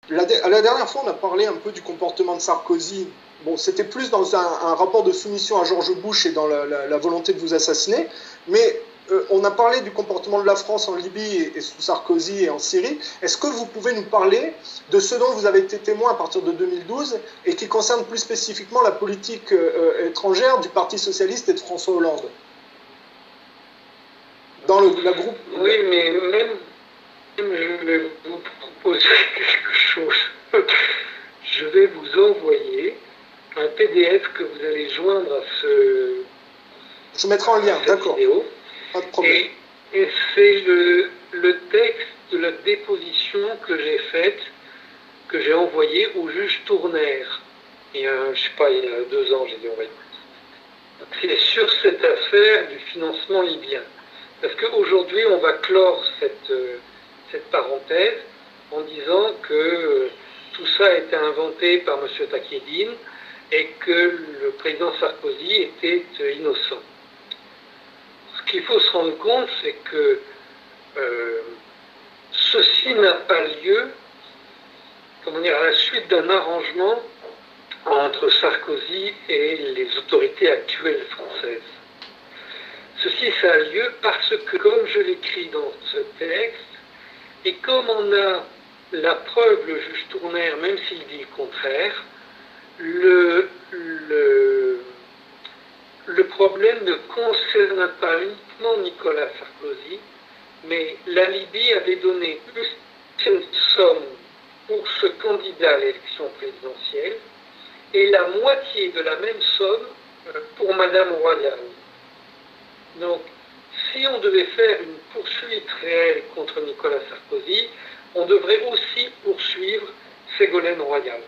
La dernière fois, on a parlé un peu du comportement de Sarkozy. Bon, c'était plus dans un rapport de soumission à George Bush et dans la volonté de vous assassiner, mais on a parlé du comportement de la France en Libye et sous Sarkozy et en Syrie. Est-ce que vous pouvez nous parler de ce dont vous avez été témoin à partir de 2012 et qui concerne plus spécifiquement la politique étrangère du Parti socialiste et de François Hollande dans la groupe. Oui, mais même je vais vous proposer quelque chose. Je vais vous envoyer un PDF que vous allez joindre à Je mettrai en lien, d'accord. Pas de problème. Et c'est le texte de la déposition que j'ai faite, que j'ai envoyée au juge Tournaire. Il y a, je sais pas, il y a 2 ans, j'ai dû envoyer. C'est sur cette affaire du financement libyen. Parce qu'aujourd'hui, on va clore cette parenthèse en disant que tout ça a été inventé par M. Takedine et que le président Sarkozy était innocent. Ce qu'il faut se rendre compte, c'est que ceci n'a pas lieu, comment dire, à la suite d'un arrangement entre Sarkozy et les autorités actuelles françaises. Ceci, ça a lieu parce que, comme je l'écris dans ce texte, et comme on a la preuve, le juge Tournaire, même s'il dit le contraire, le problème ne concerne pas uniquement Nicolas Sarkozy, mais la Libye avait donné une somme pour ce candidat à l'élection présidentielle et la moitié de la même somme pour Madame Royal. Donc, si on devait faire une poursuite réelle contre Nicolas Sarkozy, on devrait aussi poursuivre Ségolène Royal.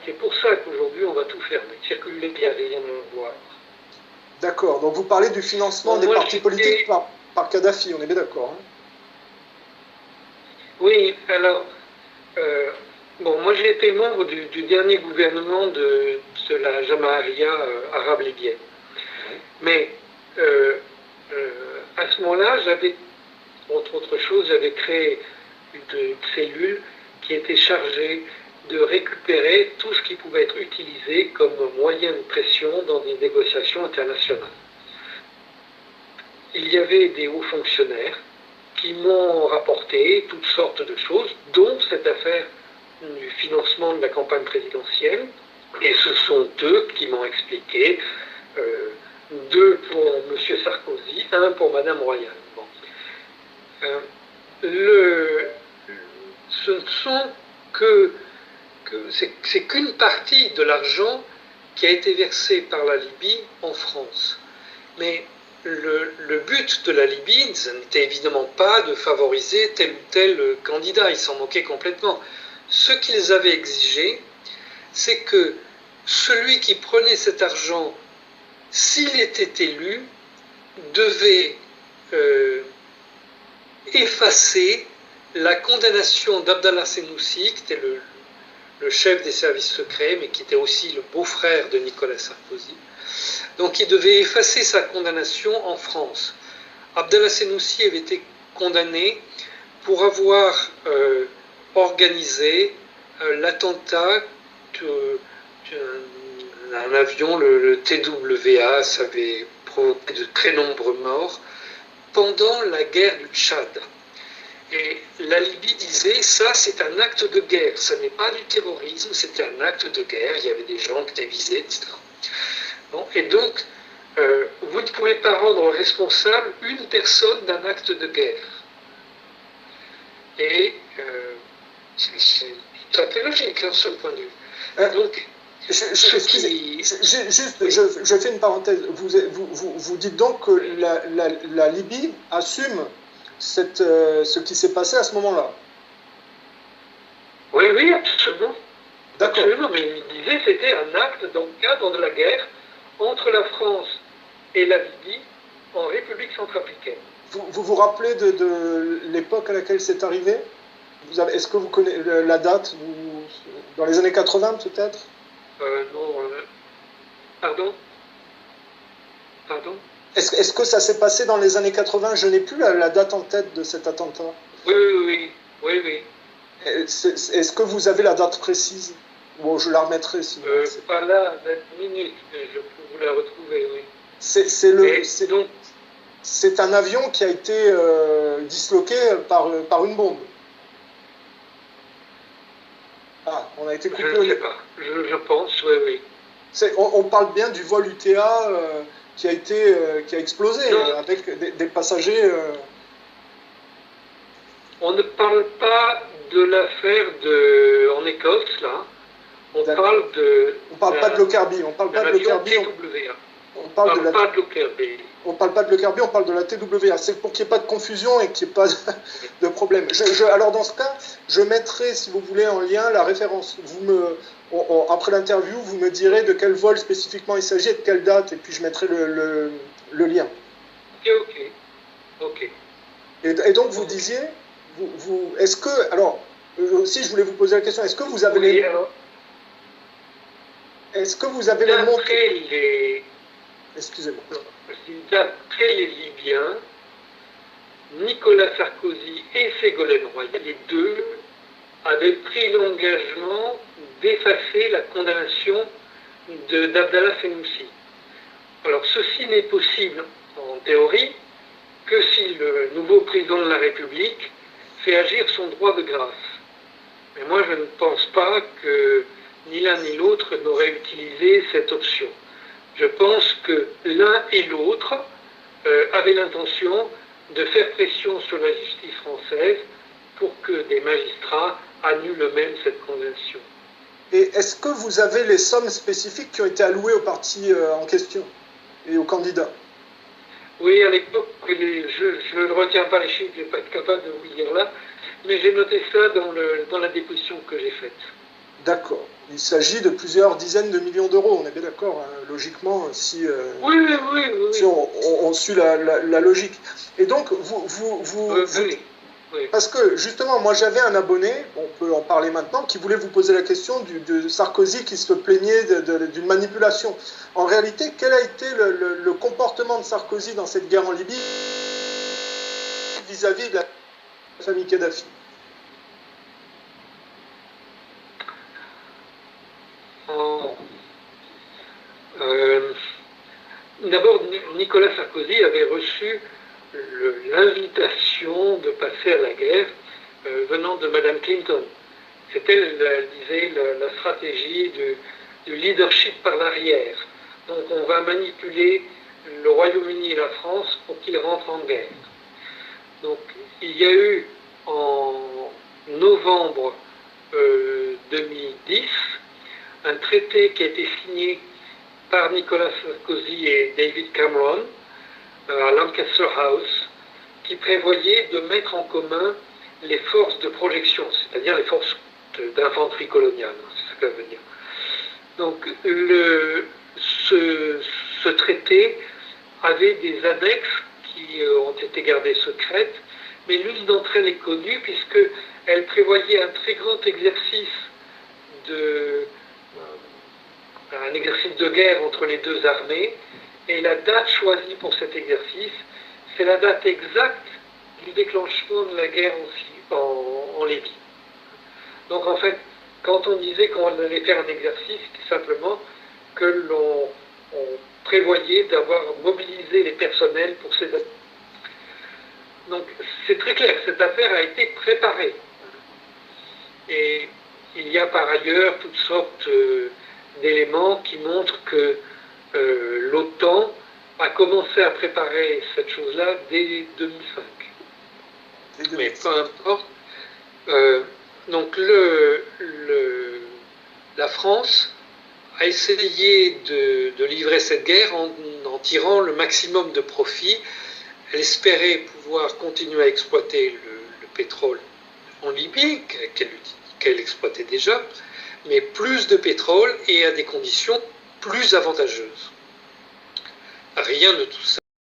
C'est pour ça qu'aujourd'hui, on va tout fermer. Circuler bien, rien à voir. D'accord. Donc, vous parlez du financement des partis politiques par Kadhafi, on est bien d'accord, hein? Oui, alors, bon, moi j'ai été membre du dernier gouvernement de la Jamaharia arabe libyenne. Mais à ce moment-là, j'avais, entre autres choses, j'avais créé une cellule qui était chargée de récupérer tout ce qui pouvait être utilisé comme moyen de pression dans des négociations internationales. Il y avait des hauts fonctionnaires qui m'ont rapporté toutes sortes de choses, dont cette affaire du financement de la campagne présidentielle, et ce sont eux qui m'ont expliqué 2 pour M. Sarkozy, 1 pour Mme Royal. Bon. Ce ne sont c'est qu'une partie de l'argent qui a été versé par la Libye en France. Mais le but de la Libye, ce n'était évidemment pas de favoriser tel ou tel candidat, ils s'en moquaient complètement. Ce qu'ils avaient exigé, c'est que celui qui prenait cet argent, s'il était élu, devait effacer la condamnation d'Abdallah Senoussi, qui était le chef des services secrets, mais qui était aussi le beau-frère de Nicolas Sarkozy. Donc il devait effacer sa condamnation en France. Abdallah Senoussi avait été condamné pour avoir organisé l'attentat d'un avion, le TWA, ça avait provoqué de très nombreux morts pendant la guerre du Tchad. Et la Libye disait, ça c'est un acte de guerre, ça n'est pas du terrorisme, c'était un acte de guerre, il y avait des gens qui étaient visés, etc. Bon, et donc, vous ne pouvez pas rendre responsable une personne d'un acte de guerre. Et c'est tout à fait logique, hein, ce point de vue. Donc, je fais une parenthèse. Vous dites donc que la Libye assume ce qui s'est passé à ce moment-là? Oui, oui, absolument. D'accord. Absolument, mais il disait que c'était un acte dans le cadre de la guerre entre la France et la Libye en République centrafricaine. Vous vous rappelez de l'époque à laquelle c'est arrivé? Est-ce que vous connaissez la date? Dans les années 80 peut-être? Non. Pardon? Est-ce que ça s'est passé dans les années 80? Je n'ai plus la date en tête de cet attentat. Oui. Est-ce que vous avez la date précise? Bon, je la remettrai sinon. Pas là, 20 minutes, mais je peux vous la retrouver, oui. C'est un avion qui a été disloqué par une bombe. Ah, on a été coupé. Je ne sais pas, je pense, oui, oui. On parle bien du vol UTA qui a explosé avec des passagers. On ne parle pas de l'affaire en Écosse, là. On parle pas de Lockerbie. On parle pas de Lockerbie. On parle pas de Lockerbie. On parle pas de Lockerbie, on parle de la TWA. C'est pour qu'il n'y ait pas de confusion et qu'il n'y ait pas de problème. Alors dans ce cas, je mettrai, si vous voulez, en lien la référence. Après l'interview, vous me direz de quel vol spécifiquement il s'agit et de quelle date, et puis je mettrai le lien. Ok. Et donc vous disiez, est-ce que, alors, aussi je voulais vous poser la question, est-ce que vous avez les montres? Excusez-moi. D'après les Libyens, Nicolas Sarkozy et Ségolène Royal, les deux, avaient pris l'engagement d'effacer la condamnation d'Abdallah Senussi. Alors ceci n'est possible en théorie que si le nouveau président de la République fait agir son droit de grâce. Mais moi je ne pense pas que ni l'un ni l'autre n'auraient utilisé cette option. Je pense que l'un et l'autre avaient l'intention de faire pression sur la justice française pour que des magistrats annulent eux-mêmes cette condamnation. Et est-ce que vous avez les sommes spécifiques qui ont été allouées au parti en question et aux candidats? Oui, à l'époque, je ne retiens pas les chiffres, je ne vais pas être capable de vous le dire là, mais j'ai noté ça dans la déposition que j'ai faite. D'accord. Il s'agit de plusieurs dizaines de millions d'euros, on est bien d'accord, hein, logiquement, si on suit la logique. Et donc, parce que justement, moi j'avais un abonné, on peut en parler maintenant, qui voulait vous poser la question de Sarkozy qui se plaignait d'une manipulation. En réalité, quel a été le comportement de Sarkozy dans cette guerre en Libye vis-à-vis de la famille Kadhafi? D'abord, Nicolas Sarkozy avait reçu l'invitation de passer à la guerre venant de Madame Clinton. C'était, elle disait, la stratégie du leadership par l'arrière. Donc on va manipuler le Royaume-Uni et la France pour qu'ils rentrent en guerre. Donc il y a eu en novembre 2010 un traité qui a été signé par Nicolas Sarkozy et David Cameron à Lancaster House, qui prévoyait de mettre en commun les forces de projection, c'est-à-dire les forces d'infanterie coloniale, c'est ce que ça veut dire. Donc ce traité avait des annexes qui ont été gardées secrètes, mais l'une d'entre elles est connue puisqu'elle prévoyait un très grand exercice un exercice de guerre entre les deux armées, et la date choisie pour cet exercice, c'est la date exacte du déclenchement de la guerre en Libye. Donc en fait, quand on disait qu'on allait faire un exercice, c'était simplement que l'on prévoyait d'avoir mobilisé les personnels pour ces actes. Donc c'est très clair, cette affaire a été préparée. Et il y a par ailleurs toutes sortes d'éléments qui montrent que l'OTAN a commencé à préparer cette chose-là dès 2005. Mais peu importe. Donc la France a essayé de livrer cette guerre en tirant le maximum de profit. Elle espérait pouvoir continuer à exploiter le pétrole en Libye, qu'elle exploitait déjà, mais plus de pétrole et à des conditions plus avantageuses. Rien de tout ça